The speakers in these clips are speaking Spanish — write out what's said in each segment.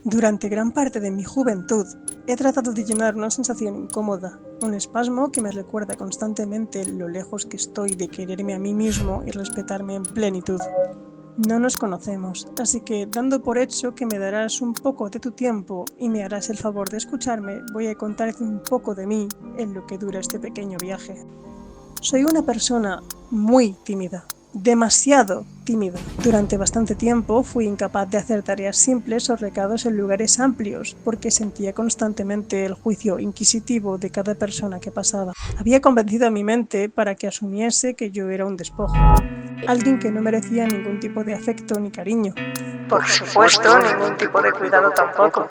Durante gran parte de mi juventud he tratado de llenar una sensación incómoda, un espasmo que me recuerda constantemente lo lejos que estoy de quererme a mí mismo y respetarme en plenitud. No nos conocemos, así que dando por hecho que me darás un poco de tu tiempo y me harás el favor de escucharme, voy a contarte un poco de mí en lo que dura este pequeño viaje. Soy una persona muy tímida, demasiado tímida. Durante bastante tiempo fui incapaz de hacer tareas simples o recados en lugares amplios porque sentía constantemente el juicio inquisitivo de cada persona que pasaba. Había convencido a mi mente para que asumiese que yo era un despojo, alguien que no merecía ningún tipo de afecto ni cariño. Por supuesto, ningún tipo de cuidado tampoco.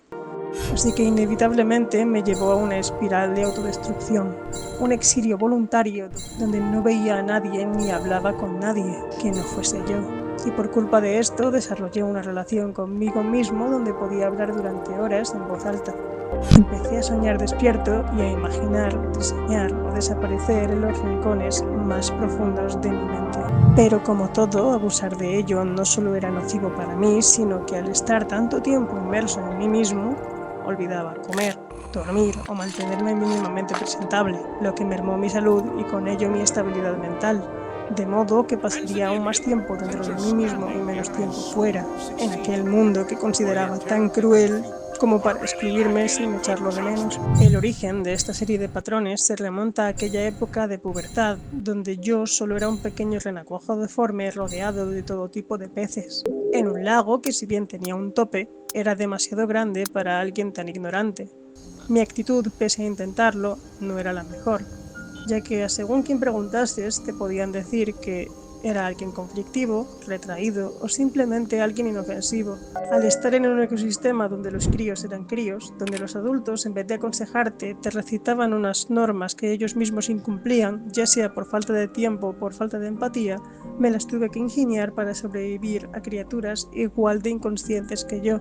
Así que inevitablemente me llevó a una espiral de autodestrucción, un exilio voluntario donde no veía a nadie ni hablaba con nadie que no fuese yo. Y por culpa de esto desarrollé una relación conmigo mismo donde podía hablar durante horas en voz alta. Empecé a soñar despierto y a imaginar, diseñar o desaparecer en los rincones más profundos de mi mente. Pero como todo, abusar de ello no solo era nocivo para mí, sino que al estar tanto tiempo inmerso en mí mismo, olvidaba comer, dormir o mantenerme mínimamente presentable, lo que mermó mi salud y con ello mi estabilidad mental, de modo que pasaría aún más tiempo dentro de mí mismo y menos tiempo fuera, en aquel mundo que consideraba tan cruel como para excluirme sin echarlo de menos. El origen de esta serie de patrones se remonta a aquella época de pubertad, donde yo solo era un pequeño renacuajo deforme rodeado de todo tipo de peces, en un lago que, si bien tenía un tope, era demasiado grande para alguien tan ignorante. Mi actitud, pese a intentarlo, no era la mejor, ya que según quien preguntases te podían decir que era alguien conflictivo, retraído o simplemente alguien inofensivo. Al estar en un ecosistema donde los críos eran críos, donde los adultos en vez de aconsejarte te recitaban unas normas que ellos mismos incumplían, ya sea por falta de tiempo o por falta de empatía, me las tuve que ingeniar para sobrevivir a criaturas igual de inconscientes que yo.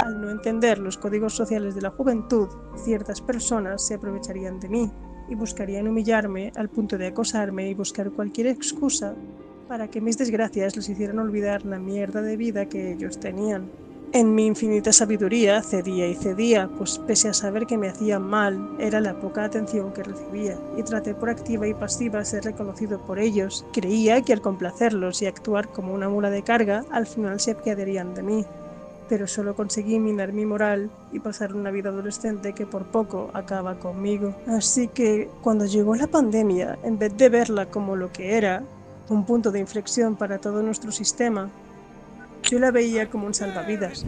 Al no entender los códigos sociales de la juventud, ciertas personas se aprovecharían de mí y buscarían humillarme al punto de acosarme y buscar cualquier excusa para que mis desgracias les hicieran olvidar la mierda de vida que ellos tenían. En mi infinita sabiduría cedía y cedía, pues pese a saber que me hacían mal, era la poca atención que recibía, y traté por activa y pasiva ser reconocido por ellos. Creía que al complacerlos y actuar como una mula de carga, al final se apiadarían de mí, pero solo conseguí minar mi moral y pasar una vida adolescente que por poco acaba conmigo. Así que cuando llegó la pandemia, en vez de verla como lo que era, un punto de inflexión para todo nuestro sistema, yo la veía como un salvavidas.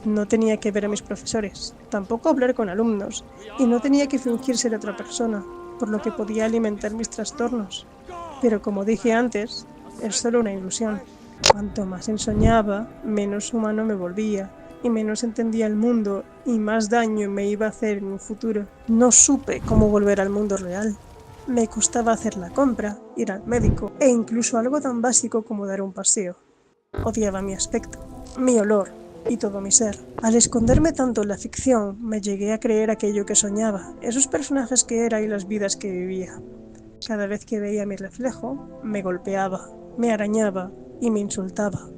No tenía que ver a mis profesores, tampoco hablar con alumnos, y no tenía que fingir ser otra persona, por lo que podía alimentar mis trastornos. Pero como dije antes, es solo una ilusión. Cuanto más ensoñaba, menos humano me volvía, y menos entendía el mundo, y más daño me iba a hacer en un futuro. No supe cómo volver al mundo real. Me costaba hacer la compra, ir al médico, e incluso algo tan básico como dar un paseo. Odiaba mi aspecto, mi olor y todo mi ser. Al esconderme tanto en la ficción, me llegué a creer aquello que soñaba, esos personajes que era y las vidas que vivía. Cada vez que veía mi reflejo, me golpeaba, me arañaba y me insultaba.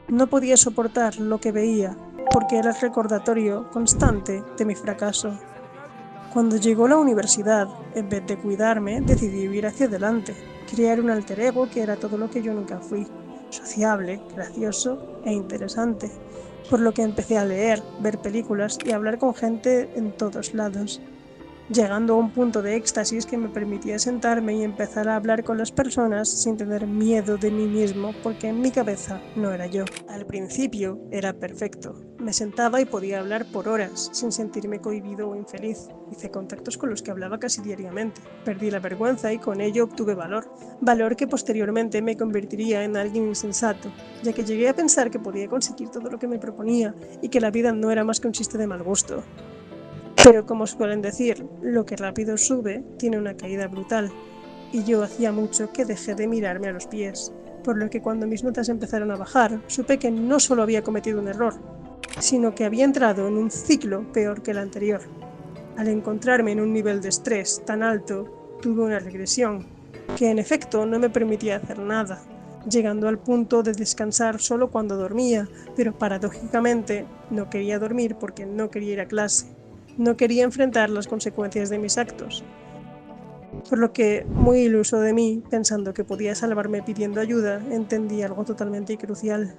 No podía soportar lo que veía, porque era el recordatorio constante de mi fracaso. Cuando llegó la universidad, en vez de cuidarme, decidí ir hacia adelante, crear un alter ego que era todo lo que yo nunca fui, sociable, gracioso e interesante, por lo que empecé a leer, ver películas y hablar con gente en todos lados, llegando a un punto de éxtasis que me permitía sentarme y empezar a hablar con las personas sin tener miedo de mí mismo, porque en mi cabeza no era yo. Al principio era perfecto. Me sentaba y podía hablar por horas, sin sentirme cohibido o infeliz. Hice contactos con los que hablaba casi diariamente. Perdí la vergüenza y con ello obtuve valor. Valor que posteriormente me convertiría en alguien insensato, ya que llegué a pensar que podía conseguir todo lo que me proponía y que la vida no era más que un chiste de mal gusto. Pero como suelen decir, lo que rápido sube tiene una caída brutal, y yo hacía mucho que dejé de mirarme a los pies, por lo que cuando mis notas empezaron a bajar, supe que no solo había cometido un error, sino que había entrado en un ciclo peor que el anterior. Al encontrarme en un nivel de estrés tan alto, tuve una regresión, que en efecto no me permitía hacer nada, llegando al punto de descansar solo cuando dormía, pero paradójicamente no quería dormir porque no quería ir a clase. No quería enfrentar las consecuencias de mis actos. Por lo que, muy iluso de mí, pensando que podía salvarme pidiendo ayuda, entendí algo totalmente crucial.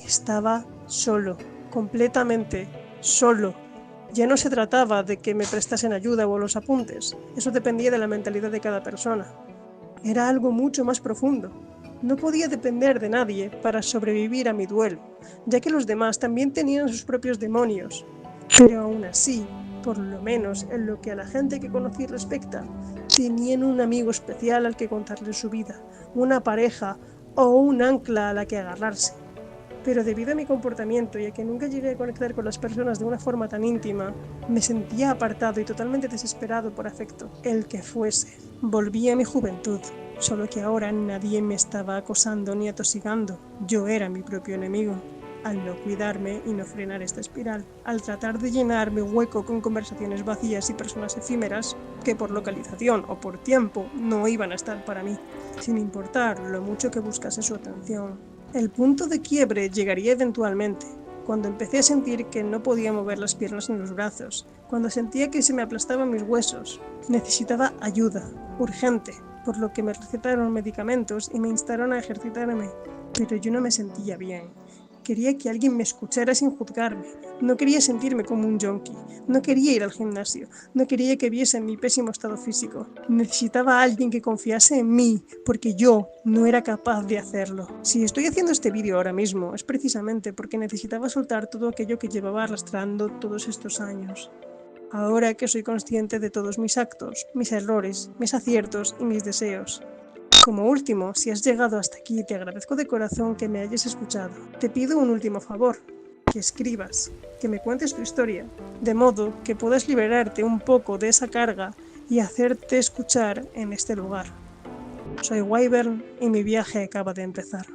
Estaba solo, completamente solo. Ya no se trataba de que me prestasen ayuda o los apuntes, eso dependía de la mentalidad de cada persona. Era algo mucho más profundo. No podía depender de nadie para sobrevivir a mi duelo, ya que los demás también tenían sus propios demonios. Pero aún así, por lo menos en lo que a la gente que conocí respecta, tenían un amigo especial al que contarle su vida, una pareja o un ancla a la que agarrarse. Pero debido a mi comportamiento y a que nunca llegué a conectar con las personas de una forma tan íntima, me sentía apartado y totalmente desesperado por afecto, el que fuese. Volví a mi juventud, solo que ahora nadie me estaba acosando ni atosigando, yo era mi propio enemigo. Al no cuidarme y no frenar esta espiral, al tratar de llenar mi hueco con conversaciones vacías y personas efímeras, que por localización o por tiempo no iban a estar para mí, sin importar lo mucho que buscase su atención. El punto de quiebre llegaría eventualmente, cuando empecé a sentir que no podía mover las piernas ni los brazos, cuando sentía que se me aplastaban mis huesos. Necesitaba ayuda, urgente, por lo que me recetaron medicamentos y me instaron a ejercitarme, pero yo no me sentía bien. Quería que alguien me escuchara sin juzgarme. No quería sentirme como un yonki. No quería ir al gimnasio. No quería que viesen mi pésimo estado físico. Necesitaba a alguien que confiase en mí, porque yo no era capaz de hacerlo. Si estoy haciendo este vídeo ahora mismo, es precisamente porque necesitaba soltar todo aquello que llevaba arrastrando todos estos años. Ahora que soy consciente de todos mis actos, mis errores, mis aciertos y mis deseos. Como último, si has llegado hasta aquí, te agradezco de corazón que me hayas escuchado. Te pido un último favor, que escribas, que me cuentes tu historia, de modo que puedas liberarte un poco de esa carga y hacerte escuchar en este lugar. Soy Wyvern y mi viaje acaba de empezar.